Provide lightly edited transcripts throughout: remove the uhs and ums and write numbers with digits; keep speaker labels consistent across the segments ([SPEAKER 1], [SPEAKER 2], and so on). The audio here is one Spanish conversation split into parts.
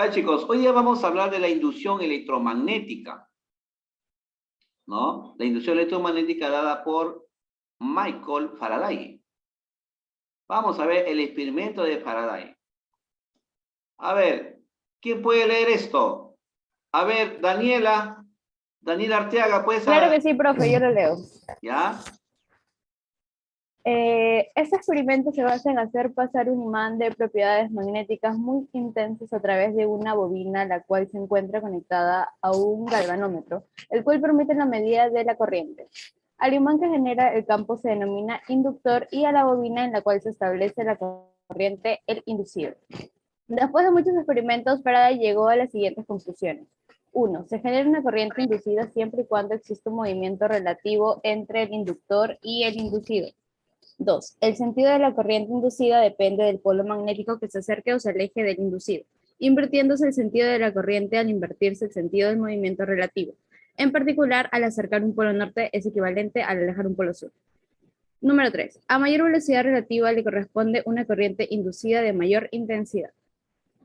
[SPEAKER 1] Vale, chicos, hoy día vamos a hablar de la inducción electromagnética, ¿no? La inducción electromagnética dada por Michael Faraday. Vamos a ver el experimento de Faraday. A ver, ¿quién puede leer esto? A ver, Daniela Arteaga, pues.
[SPEAKER 2] Claro que sí, profe, yo lo leo.
[SPEAKER 1] ¿Ya?
[SPEAKER 2] Este experimento se basa en hacer pasar un imán de propiedades magnéticas muy intensas a través de una bobina, la cual se encuentra conectada a un galvanómetro, el cual permite la medida de la corriente. Al imán que genera el campo se denomina inductor y a la bobina en la cual se establece la corriente el inducido. Después de muchos experimentos, Faraday llegó a las siguientes conclusiones. 1. Se genera una corriente inducida siempre y cuando existe un movimiento relativo entre el inductor y el inducido. 2. El sentido de la corriente inducida depende del polo magnético que se acerque o se aleje del inducido, invirtiéndose el sentido de la corriente al invertirse el sentido del movimiento relativo. En particular, al acercar un polo norte es equivalente al alejar un polo sur. Número 3. A mayor velocidad relativa le corresponde una corriente inducida de mayor intensidad.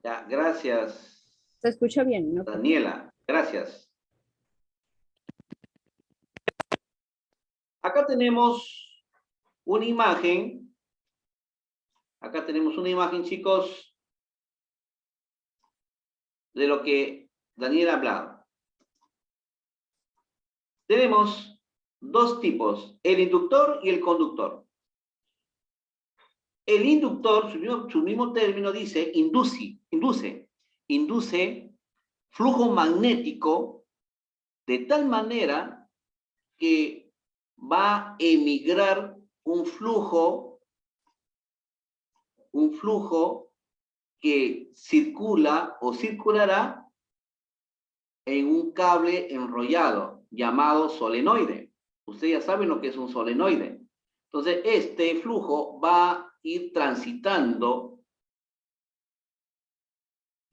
[SPEAKER 1] Ya, gracias,
[SPEAKER 2] Se escucha bien, ¿no?
[SPEAKER 1] Daniela. Gracias. Acá tenemos una imagen. Acá tenemos una imagen, chicos, de lo que Daniela ha hablado. Tenemos dos tipos, el inductor y el conductor. El inductor, su mismo término dice, induce flujo magnético de tal manera que va a emigrar un flujo que circula o circulará en un cable enrollado llamado solenoide. Ustedes ya saben lo que es un solenoide. Entonces, este flujo va a ir transitando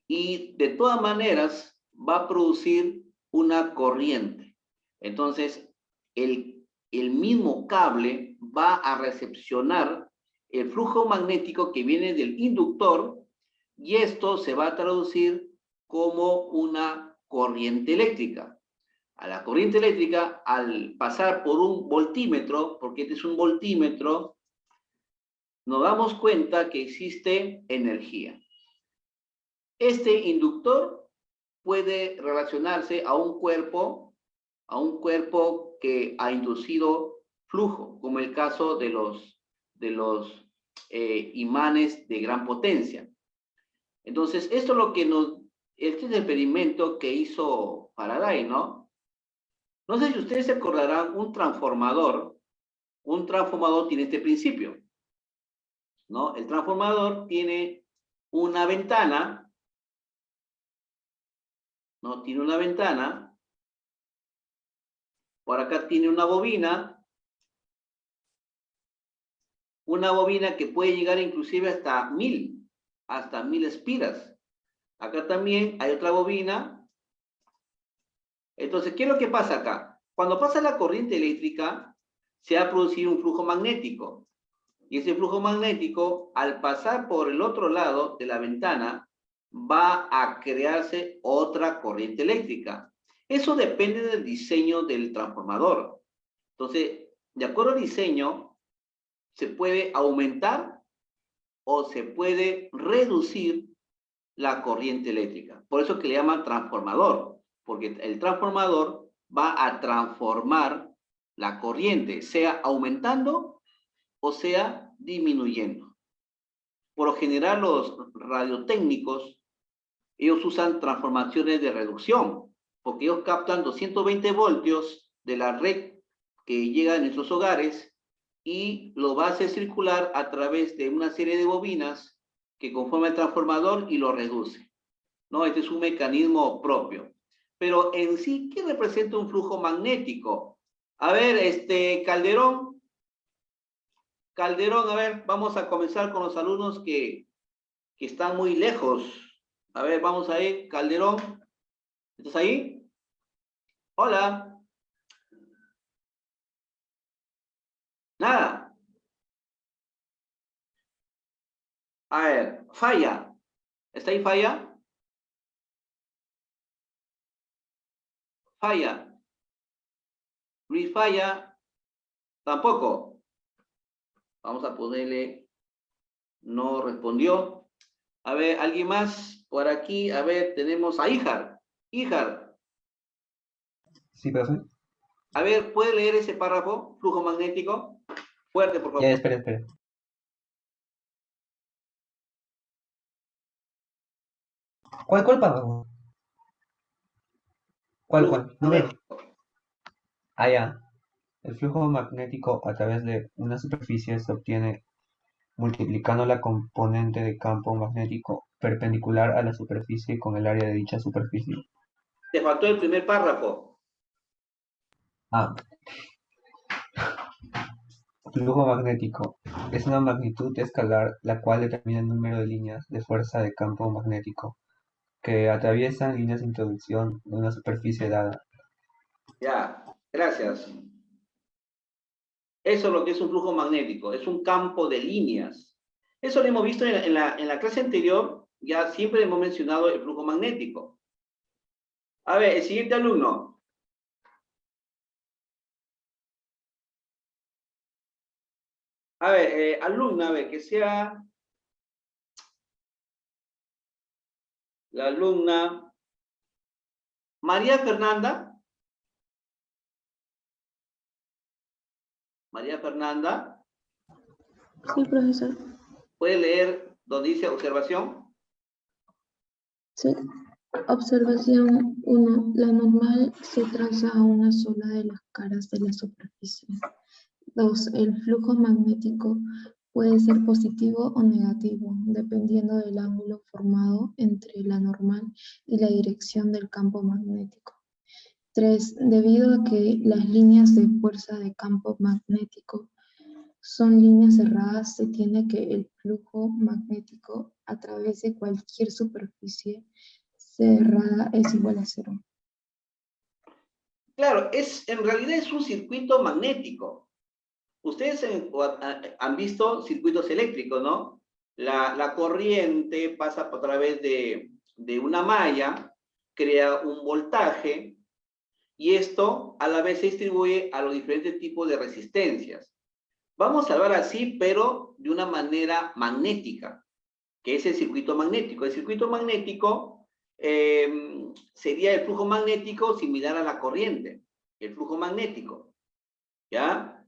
[SPEAKER 1] y de todas maneras va a producir una corriente. Entonces, el mismo cable va a recepcionar el flujo magnético que viene del inductor y esto se va a traducir como una corriente eléctrica. A la corriente eléctrica, al pasar por un voltímetro, porque este es un voltímetro, nos damos cuenta que existe energía. Este inductor puede relacionarse a un cuerpo que ha inducido flujo, como el caso de los imanes de gran potencia. Entonces, esto es lo que este es el experimento que hizo Faraday, ¿no? No sé si ustedes se acordarán, un transformador tiene este principio, ¿no? El transformador tiene una ventana, ¿no? Tiene una ventana, por acá tiene una bobina que puede llegar inclusive hasta 1000 espiras. Acá también hay otra bobina. Entonces, ¿qué es lo que pasa acá? Cuando pasa la corriente eléctrica, se ha producido un flujo magnético. Y ese flujo magnético, al pasar por el otro lado de la ventana, va a crearse otra corriente eléctrica. Eso depende del diseño del transformador. Entonces, de acuerdo al diseño, se puede aumentar o se puede reducir la corriente eléctrica. Por eso que le llaman transformador, porque el transformador va a transformar la corriente, sea aumentando o sea disminuyendo. Por lo general, los radiotécnicos, ellos usan transformaciones de reducción, porque ellos captan 220 voltios de la red que llega a nuestros hogares y lo va a hacer circular a través de una serie de bobinas que conforma el transformador y lo reduce, ¿no? Este es un mecanismo propio. Pero en sí, ¿qué representa un flujo magnético? A ver, Calderón, a ver, vamos a comenzar con los alumnos que están muy lejos. A ver, vamos a ir, Calderón, ¿estás ahí? Hola. Nada. A ver, Falla. ¿Está ahí Falla? Falla. Luis falla. Tampoco. Vamos a ponerle, no respondió. A ver, ¿alguien más por aquí? A ver, tenemos a Ijar. Ijar,
[SPEAKER 3] Sí, profe.
[SPEAKER 1] a ver, ¿puede leer ese párrafo? Flujo magnético. Fuerte, por
[SPEAKER 3] Ya,
[SPEAKER 1] favor.
[SPEAKER 3] espera, espera. ¿Cuál párrafo? ¿Cuál? No veo.
[SPEAKER 1] Magnético.
[SPEAKER 3] Ah, ya. El flujo magnético a través de una superficie se obtiene multiplicando la componente de campo magnético perpendicular a la superficie con el área de dicha superficie.
[SPEAKER 1] Te faltó el primer párrafo.
[SPEAKER 3] Ah, flujo magnético es una magnitud escalar la cual determina el número de líneas de fuerza de campo magnético que atraviesan líneas de introducción de una superficie dada.
[SPEAKER 1] Ya, gracias. Eso es lo que es un flujo magnético. Es un campo de líneas. Eso lo hemos visto en la clase anterior. Ya siempre hemos mencionado el flujo magnético. A ver, el siguiente alumno. A ver, alumna, a ver, que sea la alumna María Fernanda. María Fernanda,
[SPEAKER 4] Sí, profesor.
[SPEAKER 1] ¿puede leer donde dice observación?
[SPEAKER 4] Sí. Observación 1. La normal se traza a una sola de las caras de la superficie. 2. El flujo magnético puede ser positivo o negativo, dependiendo del ángulo formado entre la normal y la dirección del campo magnético. 3. Debido a que las líneas de fuerza de campo magnético son líneas cerradas, se tiene que el flujo magnético a través de cualquier superficie cerrada es igual a 0.
[SPEAKER 1] Claro, en realidad es un circuito magnético. Ustedes han visto circuitos eléctricos, ¿no? La corriente pasa a través de una malla, crea un voltaje, y esto a la vez se distribuye a los diferentes tipos de resistencias. Vamos a hablar así, pero de una manera magnética, que es el circuito magnético. El circuito magnético sería el flujo magnético similar a la corriente, el flujo magnético, ¿ya?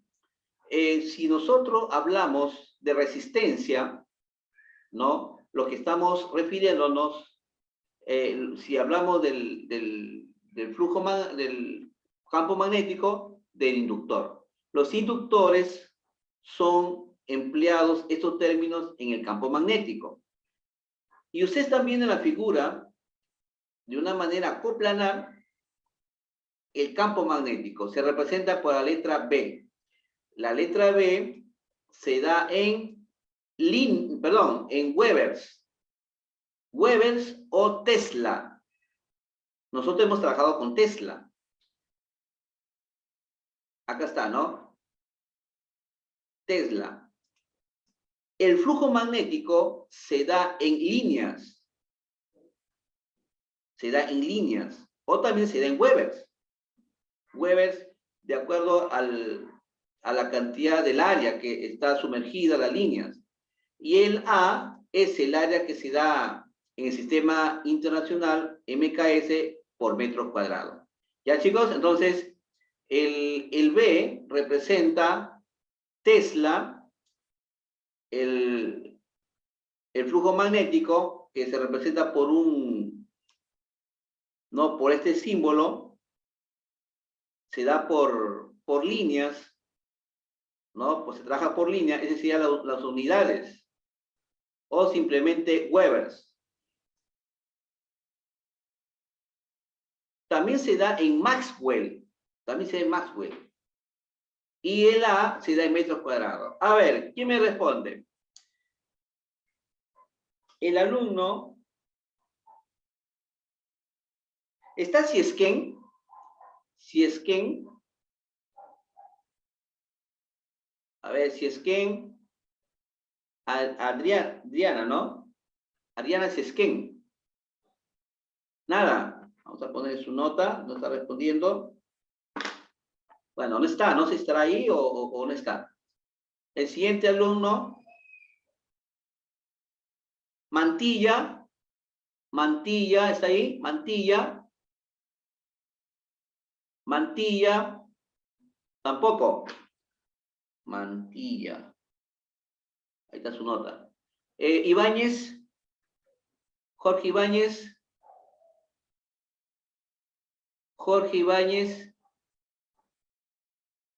[SPEAKER 1] Si nosotros hablamos de resistencia, ¿no? Lo que estamos refiriéndonos, si hablamos del flujo, del campo magnético, del inductor. Los inductores son empleados estos términos en el campo magnético. Y ustedes están viendo en la figura, de una manera coplanar, el campo magnético. Se representa por la letra B. La letra B se da en Webers. Webers o Tesla. Nosotros hemos trabajado con Tesla. Acá está, ¿no? Tesla. El flujo magnético se da en líneas. Se da en líneas. O también se da en Webers. Webers, de acuerdo a la cantidad del área que está sumergida las líneas. Y el A es el área que se da en el sistema internacional MKS por metro cuadrado. ¿Ya, chicos? Entonces, el B representa Tesla, el flujo magnético, que se representa por por este símbolo, se da por líneas, ¿no? Pues se trabaja por líneas, esas serían las unidades, o simplemente Webers. También se da en Maxwell, y el A se da en metros cuadrados. A ver, ¿quién me responde? El alumno está Siesken. A ver, Siesken. Adriana, ¿no? Adriana Siesken. Nada. Vamos a poner su nota, no está respondiendo. Bueno, no está, no sé si estará ahí o no está. El siguiente alumno, Mantilla, Mantilla, ¿está ahí? Mantilla, Mantilla, tampoco. Mantilla. Ahí está su nota. Ibáñez, Jorge Ibáñez. Jorge Ibáñez.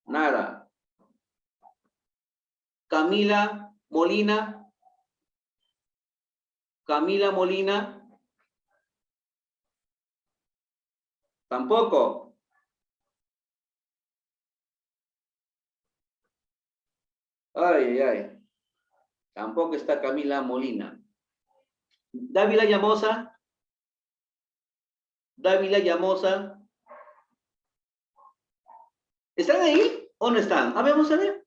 [SPEAKER 1] Nada. Camila Molina. Camila Molina. Tampoco. Ay, ay, ay. Tampoco está Camila Molina. Dávila Llamosa. Dávila Llamosa. ¿Están ahí o no están? A ver, vamos a ver.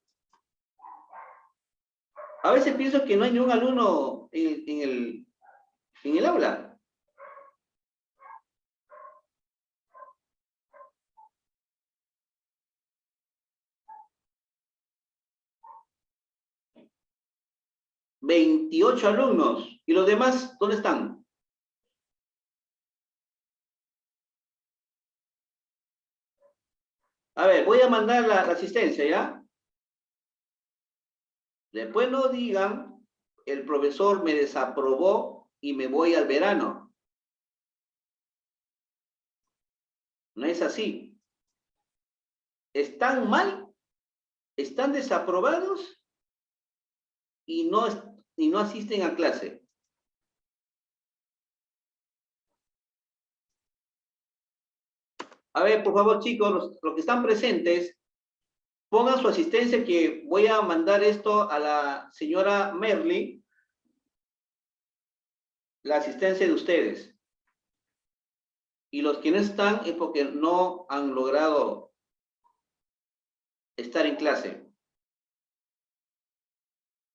[SPEAKER 1] A veces pienso que no hay ni un alumno en el aula. ¿28 alumnos? ¿Y los demás dónde están? A ver, voy a mandar la asistencia, ¿ya? Después no digan, el profesor me desaprobó y me voy al verano. No es así. Están mal, están desaprobados y no asisten a clase. A ver, por favor, chicos, los que están presentes, pongan su asistencia que voy a mandar esto a la señora Merly, la asistencia de ustedes. Y los que no están es porque no han logrado estar en clase.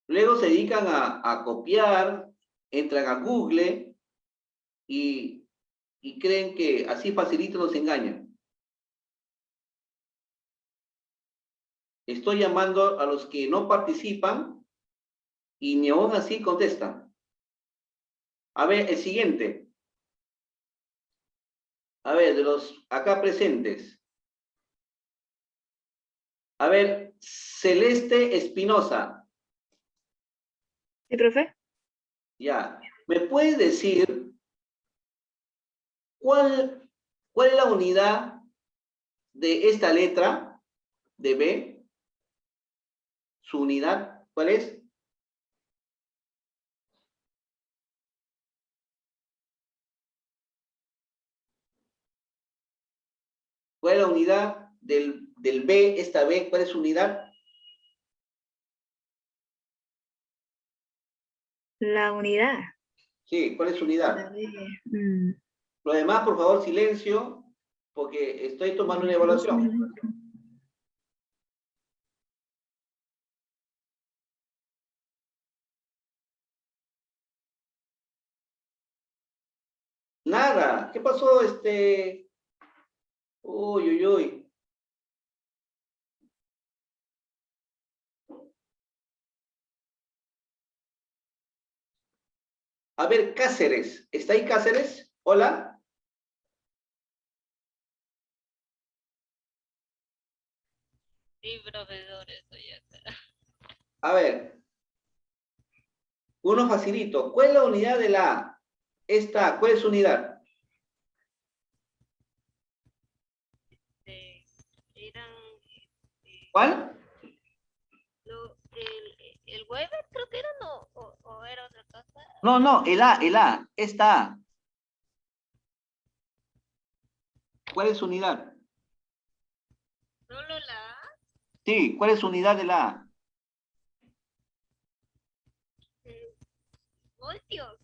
[SPEAKER 1] Luego se dedican a copiar, entran a Google y creen que así facilito nos engañan. Estoy llamando a los que no participan y ni aún así contestan. A ver, el siguiente. A ver, de los acá presentes. A ver, Celeste Espinosa.
[SPEAKER 5] Sí, profe.
[SPEAKER 1] Ya. ¿Me puedes decir cuál es la unidad de esta letra de B? ¿Su unidad cuál es? ¿Cuál es la unidad del B, esta B? ¿Cuál es su unidad?
[SPEAKER 5] La unidad.
[SPEAKER 1] Sí, ¿cuál es su unidad?
[SPEAKER 5] Mm,
[SPEAKER 1] Lo demás, por favor, silencio, porque estoy tomando una evaluación. Nada. ¿Qué pasó, Uy, uy, uy. A ver, Cáceres. ¿Está ahí Cáceres? Hola.
[SPEAKER 6] Sí, profesor, eso ya está.
[SPEAKER 1] A ver. Uno facilito. ¿Cuál es la unidad de la A? Esta, ¿cuál es su unidad?
[SPEAKER 6] Eran,
[SPEAKER 1] ¿Cuál?
[SPEAKER 6] el Weber creo que era, no, o era otra cosa.
[SPEAKER 1] No, no, el A, esta A. ¿Cuál es su unidad?
[SPEAKER 6] Solo la A,
[SPEAKER 1] Sí, ¿cuál es su unidad de la A?
[SPEAKER 6] voltios.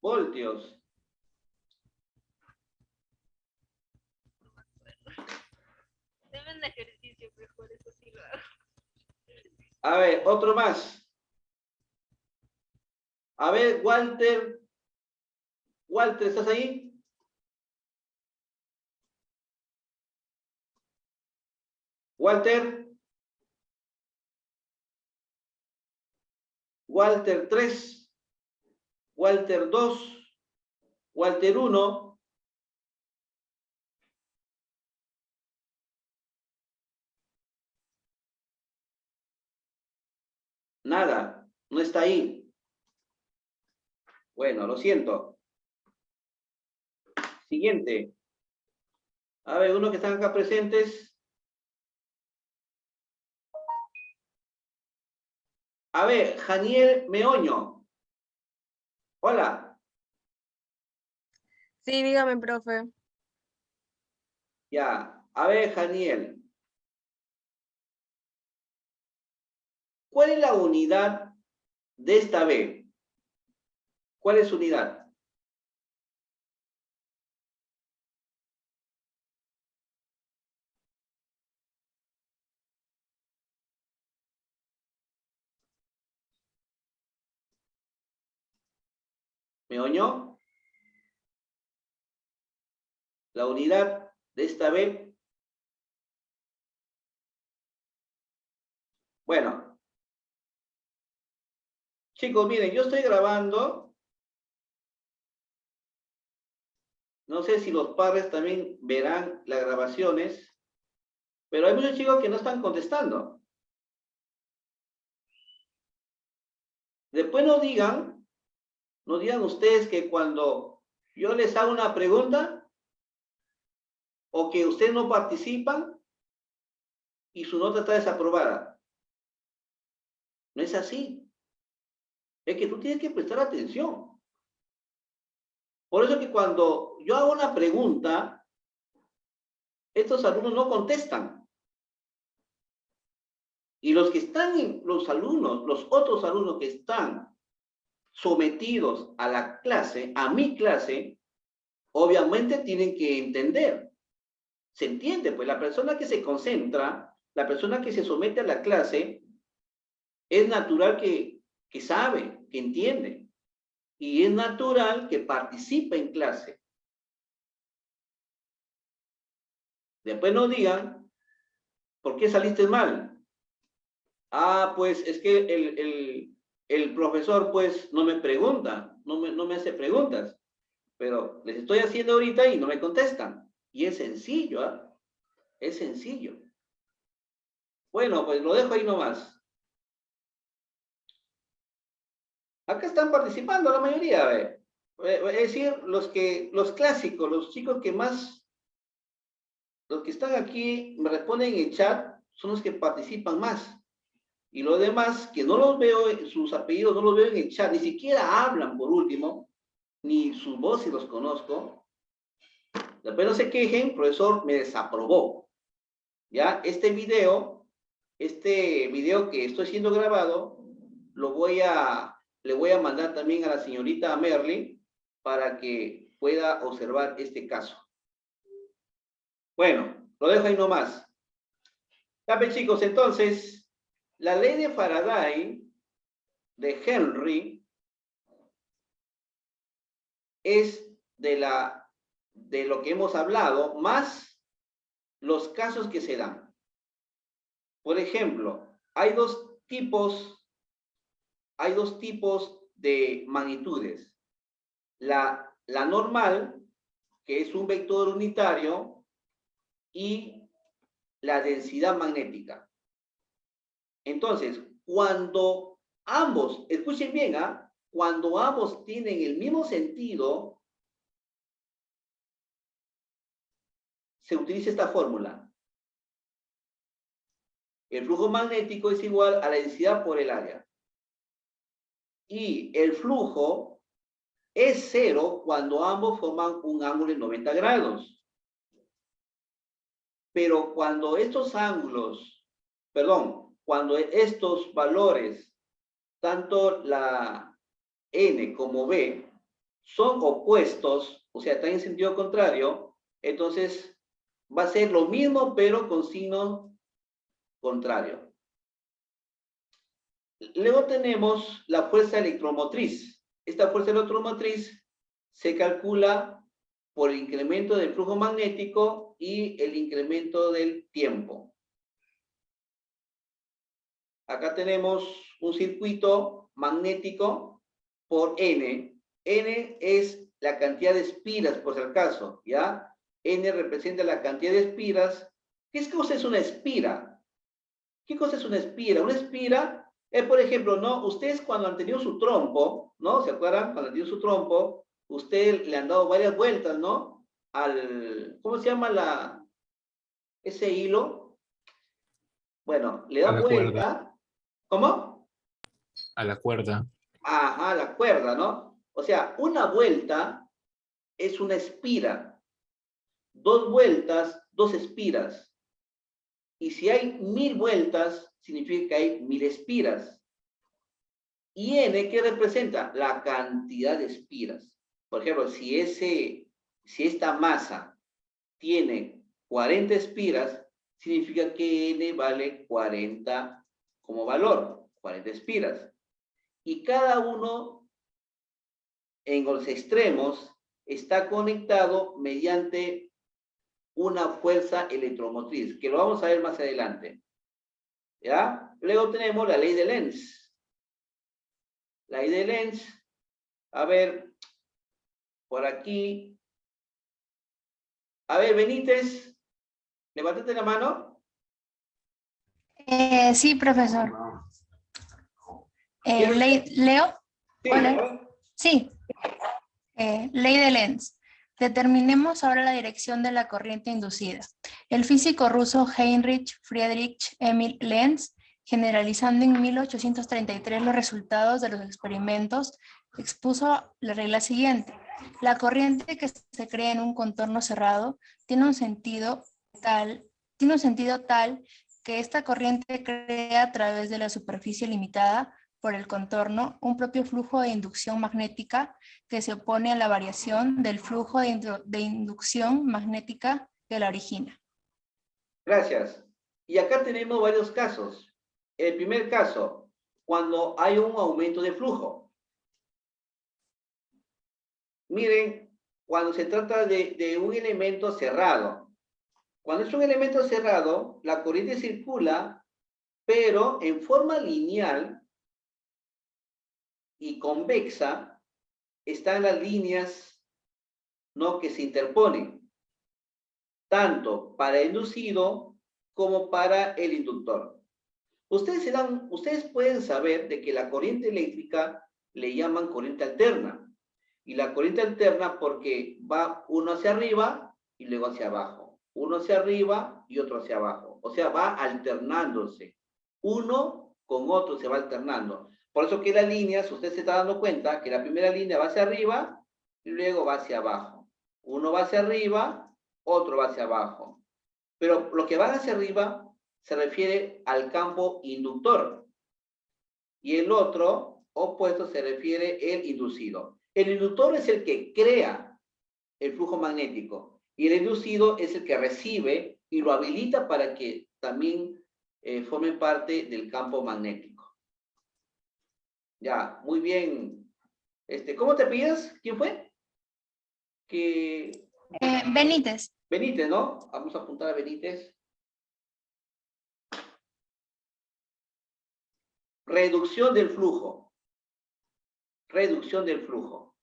[SPEAKER 1] Voltios.
[SPEAKER 6] Deme un ejercicio mejor, eso sí lo hago.
[SPEAKER 1] A ver, otro más. A ver, Walter Walter, ¿estás ahí? Walter. Walter 3. Walter 2. Walter 1. Nada, no está ahí. Bueno, lo siento. Siguiente. A ver, uno que están acá presentes. A ver, Janiel Meoño. Hola.
[SPEAKER 7] Sí, dígame, profe.
[SPEAKER 1] Ya. A ver, Janiel. ¿Cuál es la unidad de esta B? ¿Cuál es su unidad? ¿Meoño? La unidad de esta B. Bueno. Chicos, miren, yo estoy grabando. No sé si los padres también verán las grabaciones, pero hay muchos chicos que no están contestando. Después no digan ustedes que cuando yo les hago una pregunta o que ustedes no participan y su nota está desaprobada. No es así. Es que tú tienes que prestar atención. Por eso que cuando yo hago una pregunta, estos alumnos no contestan. Y los que están, los otros alumnos que están sometidos a la clase, a mi clase, obviamente tienen que entender. ¿Se entiende? Pues la persona que se concentra, la persona que se somete a la clase, es natural que sabe, que entiende. Y es natural que participe en clase. Después no digan, ¿por qué saliste mal? Ah, pues es que el profesor pues no me pregunta, no me hace preguntas. Pero les estoy haciendo ahorita y no me contestan. Y es sencillo, ¿eh? Es sencillo. Bueno, pues lo dejo ahí nomás. Acá están participando la mayoría, es decir, los clásicos, los chicos que más, los que están aquí me responden en el chat, son los que participan más. Y los demás, que no los veo, sus apellidos no los veo en el chat, ni siquiera hablan por último, ni sus voces los conozco. Después no se quejen, profesor me desaprobó. Ya, este video que estoy siendo grabado, le voy a mandar también a la señorita Merly para que pueda observar este caso. Bueno, lo dejo ahí nomás. Ya, pues, chicos, entonces, la ley de Faraday de Henry es de lo que hemos hablado, más los casos que se dan. Por ejemplo, hay dos tipos de magnitudes. La normal, que es un vector unitario, y la densidad magnética. Entonces, cuando ambos, escuchen bien, cuando ambos tienen el mismo sentido, se utiliza esta fórmula. El flujo magnético es igual a la densidad por el área. Y el flujo es cero cuando ambos forman un ángulo de 90 grados. Pero cuando estos ángulos, cuando estos valores, tanto la N como B, son opuestos, o sea, están en sentido contrario, entonces va a ser lo mismo, pero con signo contrario. Luego tenemos la fuerza electromotriz. Esta fuerza electromotriz se calcula por el incremento del flujo magnético y el incremento del tiempo. Acá tenemos un circuito magnético por N. N es la cantidad de espiras, por si acaso, ¿ya? N representa la cantidad de espiras. ¿Qué cosa es una espira? ¿Qué cosa es una espira? Una espira es, por ejemplo, ¿no? Ustedes cuando han tenido su trompo, ¿no? ¿Se acuerdan? Cuando han tenido su trompo, ustedes le han dado varias vueltas, ¿no? ¿Cómo se llama ese hilo? Bueno, le
[SPEAKER 7] A
[SPEAKER 1] da
[SPEAKER 7] la cuerda.
[SPEAKER 1] vuelta. ¿Cómo?
[SPEAKER 7] A la cuerda.
[SPEAKER 1] Ajá, la cuerda, ¿no? O sea, una vuelta es una espira. 2 vueltas, 2 espiras. Y si hay 1000 vueltas, significa que hay 1000 espiras. Y N, ¿qué representa? La cantidad de espiras. Por ejemplo, si esta masa tiene 40 espiras, significa que N vale 40 como valor, 40 espiras. Y cada uno en los extremos está conectado mediante una fuerza electromotriz, que lo vamos a ver más adelante. ¿Ya? Luego tenemos la ley de Lenz. La ley de Lenz, a ver, por aquí. A ver, Benítez, levántate la mano.
[SPEAKER 8] Sí, profesor.
[SPEAKER 1] Quiero-
[SPEAKER 8] Leo.
[SPEAKER 1] Sí,
[SPEAKER 8] Hola.
[SPEAKER 1] a ver.
[SPEAKER 8] Sí. Ley de Lenz. Determinemos ahora la dirección de la corriente inducida. El físico ruso Heinrich Friedrich Emil Lenz, generalizando en 1833 los resultados de los experimentos, expuso la regla siguiente. La corriente que se crea en un contorno cerrado tiene un sentido tal que esta corriente crea a través de la superficie limitada por el contorno un propio flujo de inducción magnética que se opone a la variación del flujo de inducción magnética que la origina.
[SPEAKER 1] Gracias. Y acá tenemos varios casos. El primer caso, cuando hay un aumento de flujo. Miren, cuando se trata de un elemento cerrado. Cuando es un elemento cerrado, la corriente circula, pero en forma lineal y convexa están las líneas, ¿no?, que se interponen, tanto para el inducido como para el inductor. Ustedes pueden saber de que la corriente eléctrica le llaman corriente alterna. Y la corriente alterna porque va uno hacia arriba y luego hacia abajo. Uno hacia arriba y otro hacia abajo. O sea, va alternándose. Uno con otro se va alternando. Por eso que las líneas, usted se está dando cuenta que la primera línea va hacia arriba y luego va hacia abajo. Uno va hacia arriba, otro va hacia abajo. Pero lo que va hacia arriba se refiere al campo inductor. Y el otro opuesto se refiere al inducido. El inductor es el que crea el flujo magnético y el inducido es el que recibe y lo habilita para que también forme parte del campo magnético. Ya, muy bien. ¿Cómo te pides? ¿Quién fue?
[SPEAKER 8] Benítez.
[SPEAKER 1] Benítez, ¿no? Vamos a apuntar a Benítez. Reducción del flujo. Reducción del flujo.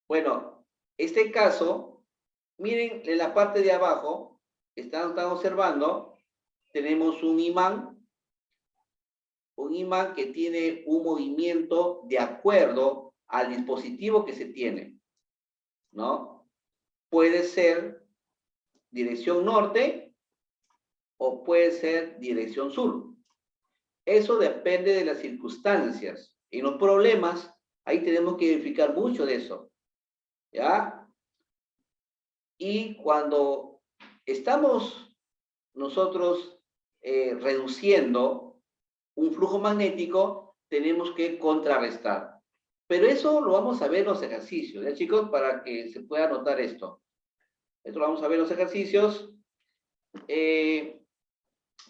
[SPEAKER 1] Bueno, este caso, miren en la parte de abajo, están observando, tenemos un imán que tiene un movimiento de acuerdo al dispositivo que se tiene, ¿no? Puede ser dirección norte o puede ser dirección sur. Eso depende de las circunstancias. En los problemas, ahí tenemos que verificar mucho de eso, ¿ya? Y cuando estamos nosotros reduciendo un flujo magnético, tenemos que contrarrestar. Pero eso lo vamos a ver en los ejercicios, ¿ya, chicos? Para que se pueda notar esto. Esto lo vamos a ver en los ejercicios.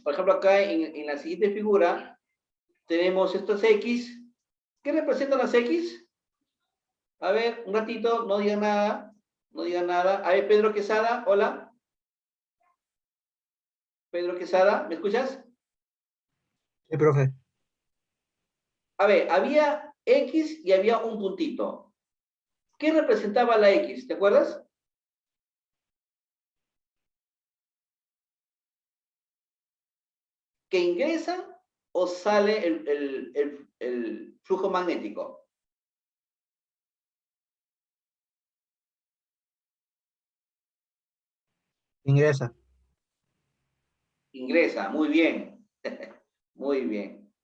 [SPEAKER 1] Por ejemplo, acá en la siguiente figura tenemos estas X. ¿Qué representan las X? A ver, un ratito, no digan nada. No digan nada. A ver, Pedro Quesada, hola. Pedro Quesada, ¿me escuchas?
[SPEAKER 9] Sí, profe.
[SPEAKER 1] A ver, había X y había un puntito. ¿Qué representaba la X? ¿Te acuerdas? ¿Que ingresa o sale el flujo magnético?
[SPEAKER 9] Ingresa.
[SPEAKER 1] Ingresa, muy bien. Muy bien.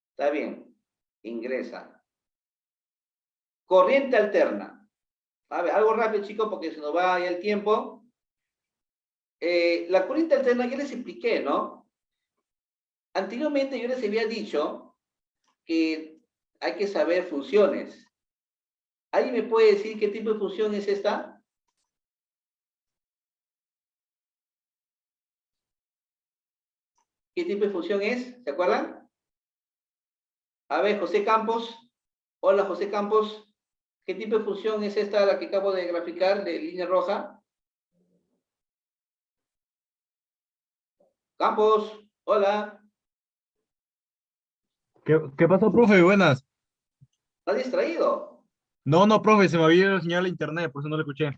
[SPEAKER 1] Está bien. Ingresa. Corriente alterna. A ver, algo rápido, chicos, porque se nos va ya el tiempo. La corriente alterna ya les expliqué, ¿no? Anteriormente yo les había dicho que hay que saber funciones. ¿Alguien me puede decir qué tipo de función es esta? ¿Qué tipo de función es? ¿Se acuerdan? A ver, José Campos. Hola, José Campos. ¿Qué tipo de función es esta, la que acabo de graficar, de línea roja? Campos, hola.
[SPEAKER 9] ¿Qué pasó, profe? Buenas.
[SPEAKER 1] ¿Estás distraído?
[SPEAKER 9] No, profe, se me había ido la señal a internet, por eso no le escuché.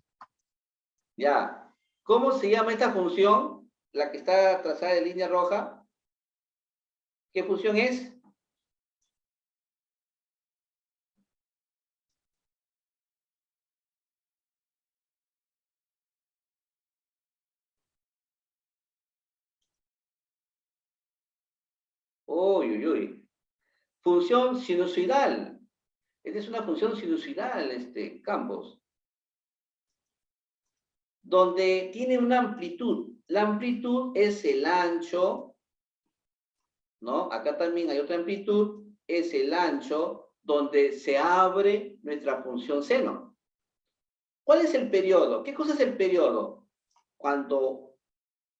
[SPEAKER 1] Ya. ¿Cómo se llama esta función? La que está trazada de línea roja. ¿Qué función es? Uy, uy, uy. Función sinusoidal. Esta es una función sinusoidal, Campos. Donde tiene una amplitud. La amplitud es el ancho, ¿no? Acá también hay otra amplitud, es el ancho donde se abre nuestra función seno. ¿Cuál es el periodo? ¿Qué cosa es el periodo? Cuando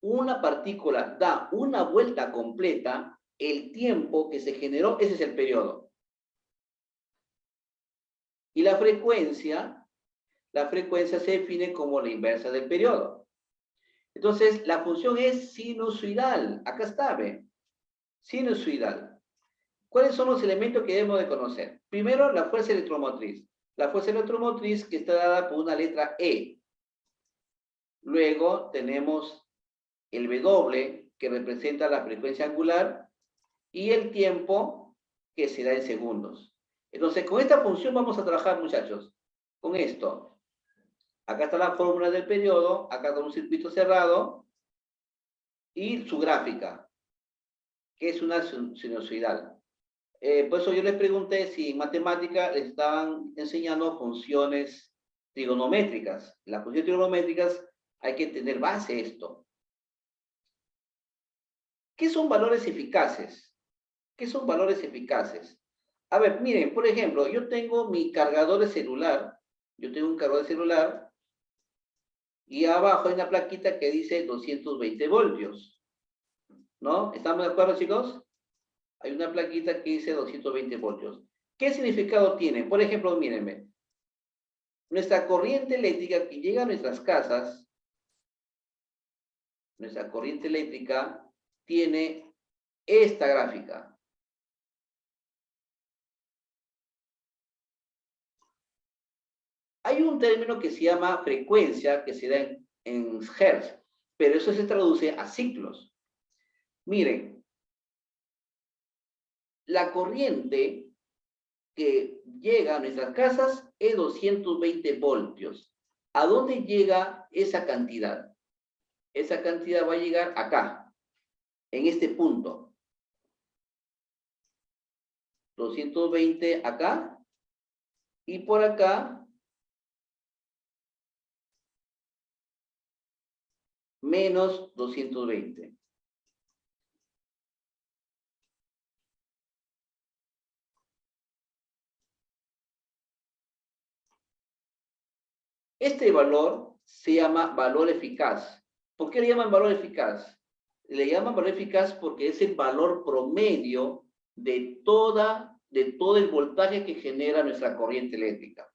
[SPEAKER 1] una partícula da una vuelta completa, el tiempo que se generó, ese es el periodo. Y la frecuencia se define como la inversa del periodo. Entonces, la función es sinusoidal. Acá está, ¿ve? Sinusoidal. ¿Cuáles son los elementos que debemos de conocer? Primero, la fuerza electromotriz. La fuerza electromotriz que está dada por una letra E. Luego tenemos el W, que representa la frecuencia angular, y el tiempo, que se da en segundos. Entonces, con esta función vamos a trabajar, muchachos. Con esto. Acá está la fórmula del periodo, acá está un circuito cerrado, y su gráfica, que es una sinusoidal. Por eso yo les pregunté si en matemática les estaban enseñando funciones trigonométricas. Las funciones trigonométricas hay que tener base esto. ¿Qué son valores eficaces? ¿Qué son valores eficaces? A ver, miren, por ejemplo, yo tengo mi cargador de celular. Yo tengo un cargador de celular y abajo hay una plaquita que dice 220 voltios. ¿No? ¿Estamos de acuerdo, chicos? Hay una plaquita que dice 220 voltios. ¿Qué significado tiene? Por ejemplo, mírenme. Nuestra corriente eléctrica que llega a nuestras casas, nuestra corriente eléctrica tiene esta gráfica. Hay un término que se llama frecuencia, que se da en hertz, pero eso se traduce a ciclos. Miren, la corriente que llega a nuestras casas es 220 voltios. ¿A dónde llega esa cantidad? Esa cantidad va a llegar acá, en este punto. 220 acá, y por acá, menos 220. Este valor se llama valor eficaz. ¿Por qué le llaman valor eficaz? Le llaman valor eficaz porque es el valor promedio de de todo el voltaje que genera nuestra corriente eléctrica.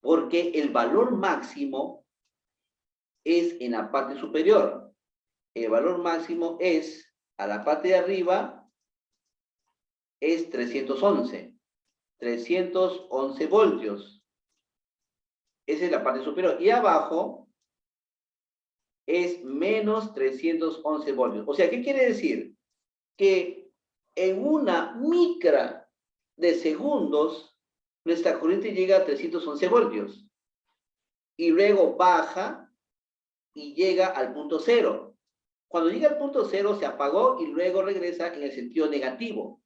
[SPEAKER 1] Porque el valor máximo es en la parte superior. El valor máximo es, a la parte de arriba, es 311. 311 voltios. Esa es la parte superior. Y abajo es menos 311 voltios. O sea, ¿qué quiere decir? Que en una micra de segundos, nuestra corriente llega a 311 voltios. Y luego baja y llega al punto cero. Cuando llega al punto cero se apagó y luego regresa en el sentido negativo.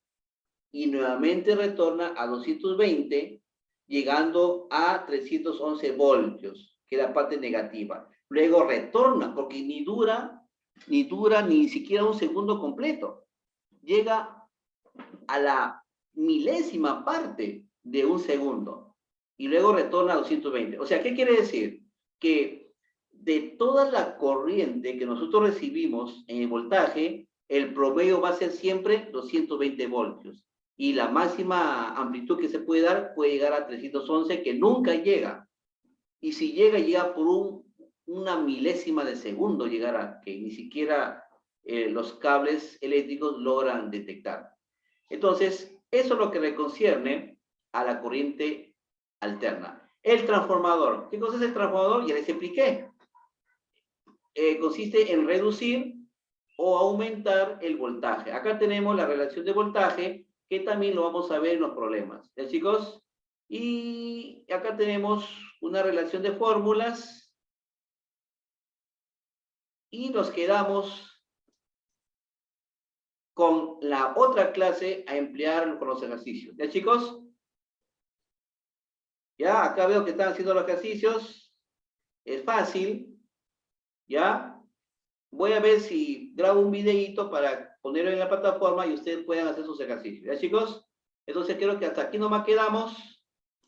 [SPEAKER 1] Y nuevamente retorna a 220, llegando a 311 voltios, que es la parte negativa. Luego retorna, porque ni dura ni siquiera un segundo completo. Llega a la milésima parte de un segundo. Y luego retorna a 220. O sea, ¿qué quiere decir? Que de toda la corriente que nosotros recibimos en el voltaje, el promedio va a ser siempre 220 voltios. Y la máxima amplitud que se puede dar puede llegar a 311, que nunca llega. Y si llega por una milésima de segundo, llegará, que ni siquiera los cables eléctricos logran detectar. Entonces, eso es lo que le concierne a la corriente alterna. El transformador. ¿Qué cosa es el transformador? Ya les expliqué. Consiste en reducir o aumentar el voltaje. Acá tenemos la relación de voltaje, que también lo vamos a ver en los problemas. ¿Ya, chicos? Y acá tenemos una relación de fórmulas. Y nos quedamos con la otra clase a emplear con los ejercicios. ¿Ya, chicos? Ya, acá veo que están haciendo los ejercicios. Es fácil. ¿Ya? Voy a ver si grabo un videíto para ponerlo en la plataforma y ustedes puedan hacer sus ejercicios. ¿Ya, chicos? Entonces creo que hasta aquí nomás quedamos.